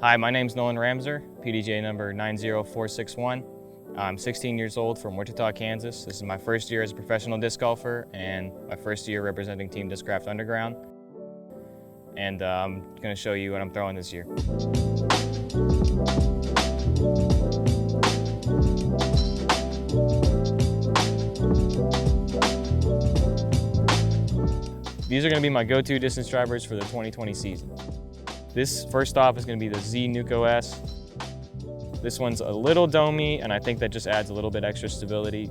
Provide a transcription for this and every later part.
Hi, my name's Nolan Ramser, PDJ number 90461. I'm 16 years old from Wichita, Kansas. This is my first year as a professional disc golfer and my first year representing Team Discraft Underground. And I'm going to show you what I'm throwing this year. These are going to be my go-to distance drivers for the 2020 season. This, first off, is going to be the Z Nuke OS. This one's a little domey, and I think that just adds a little bit extra stability.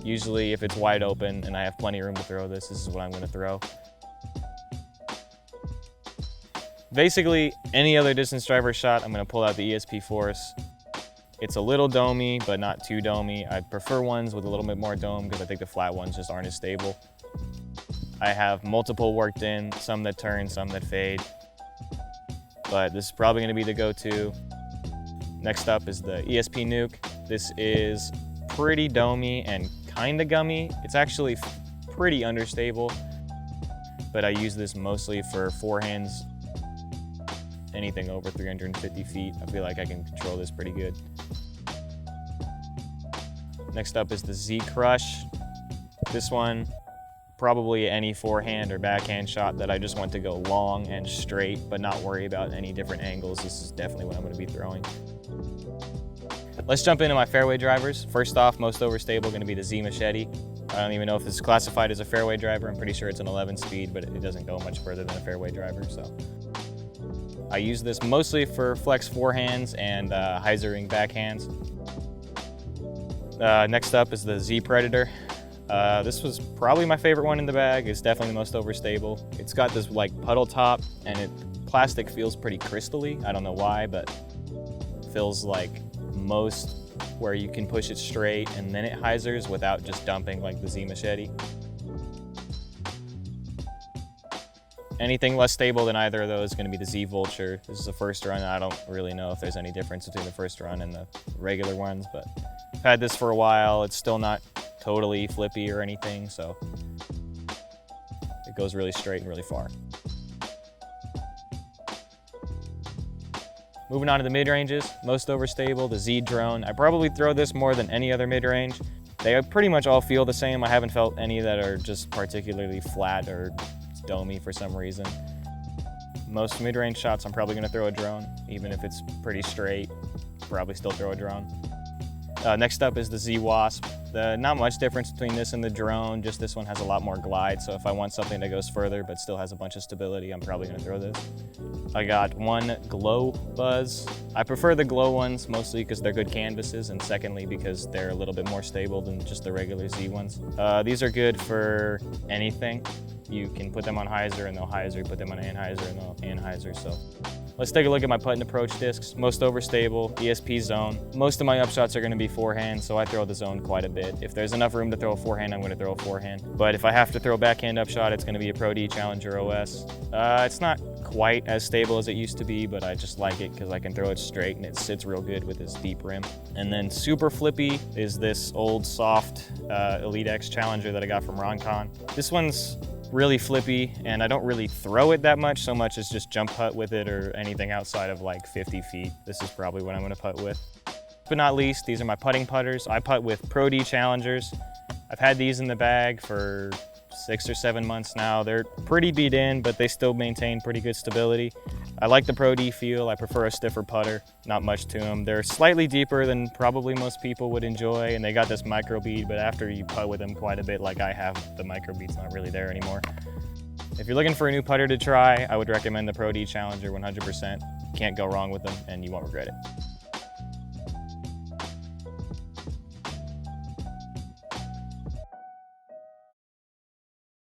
Usually, if it's wide open and I have plenty of room to throw this is what I'm going to throw. Basically, any other distance driver shot, I'm going to pull out the ESP Force. It's a little domey, but not too domey. I prefer ones with a little bit more dome because I think the flat ones just aren't as stable. I have multiple worked in, some that turn, some that fade. But this is probably going to be the go-to. Next up is the ESP Nuke. This is pretty domey and kind of gummy. It's actually pretty understable, but I use this mostly for forehands. Anything over 350 feet, I feel like I can control this pretty good. Next up is the Z Crush. This one, probably any forehand or backhand shot that I just want to go long and straight, but not worry about any different angles. This is definitely what I'm going to be throwing. Let's jump into my fairway drivers. First off, most overstable, going to be the Z Machete. I don't even know if this is classified as a fairway driver. I'm pretty sure it's an 11 speed, but it doesn't go much further than a fairway driver. So I use this mostly for flex forehands and hyzering backhands. Next up is the Z Predator. This was probably my favorite one in the bag. It's definitely the most overstable. It's got this like puddle top, and plastic feels pretty crystally. I don't know why, but it feels like most where you can push it straight and then it hyzers without just dumping like the Z Machete. Anything less stable than either of those is going to be the Z Vulture. This is the first run. I don't really know if there's any difference between the first run and the regular ones, but I've had this for a while. It's still not totally flippy or anything, so it goes really straight and really far. Moving on to the mid-ranges, most overstable, the Z Drone. I probably throw this more than any other mid-range. They pretty much all feel the same. I haven't felt any that are just particularly flat or domey for some reason. Most mid-range shots, I'm probably gonna throw a drone. Even if it's pretty straight, probably still throw a drone. Next up is the Z Wasp. Not much difference between this and the drone, just this one has a lot more glide, so if I want something that goes further but still has a bunch of stability, I'm probably going to throw this. I got one Glow Buzz. I prefer the Glow ones, mostly because they're good canvases, and secondly because they're a little bit more stable than just the regular Z ones. These are good for anything. You can put them on hyzer and they'll hyzer, put them on anhyzer and they'll anhyzer, so. Let's take a look at my Putt Approach discs. Most overstable, ESP Zone. Most of my upshots are going to be forehand, so I throw the zone quite a bit. If there's enough room to throw a forehand, I'm going to throw a forehand. But if I have to throw a backhand upshot, it's going to be a Pro D Challenger OS. It's not quite as stable as it used to be, but I just like it because I can throw it straight and it sits real good with this deep rim. And then super flippy is this old soft Elite X Challenger that I got from Roncon. This one's really flippy, and I don't really throw it that much, so much as just jump putt with it or anything outside of like 50 feet. This is probably what I'm going to putt with. But not least, these are my putting putters. I putt with Pro D Challengers. I've had these in the bag for 6 or 7 months now. They're pretty beat in, but they still maintain pretty good stability. I like the Pro D feel. I prefer a stiffer putter, not much to them. They're slightly deeper than probably most people would enjoy, and they got this micro bead, but after you putt with them quite a bit like I have, the micro bead's not really there anymore. If you're looking for a new putter to try, I would recommend the Pro D Challenger 100%. Can't go wrong with them, and you won't regret it.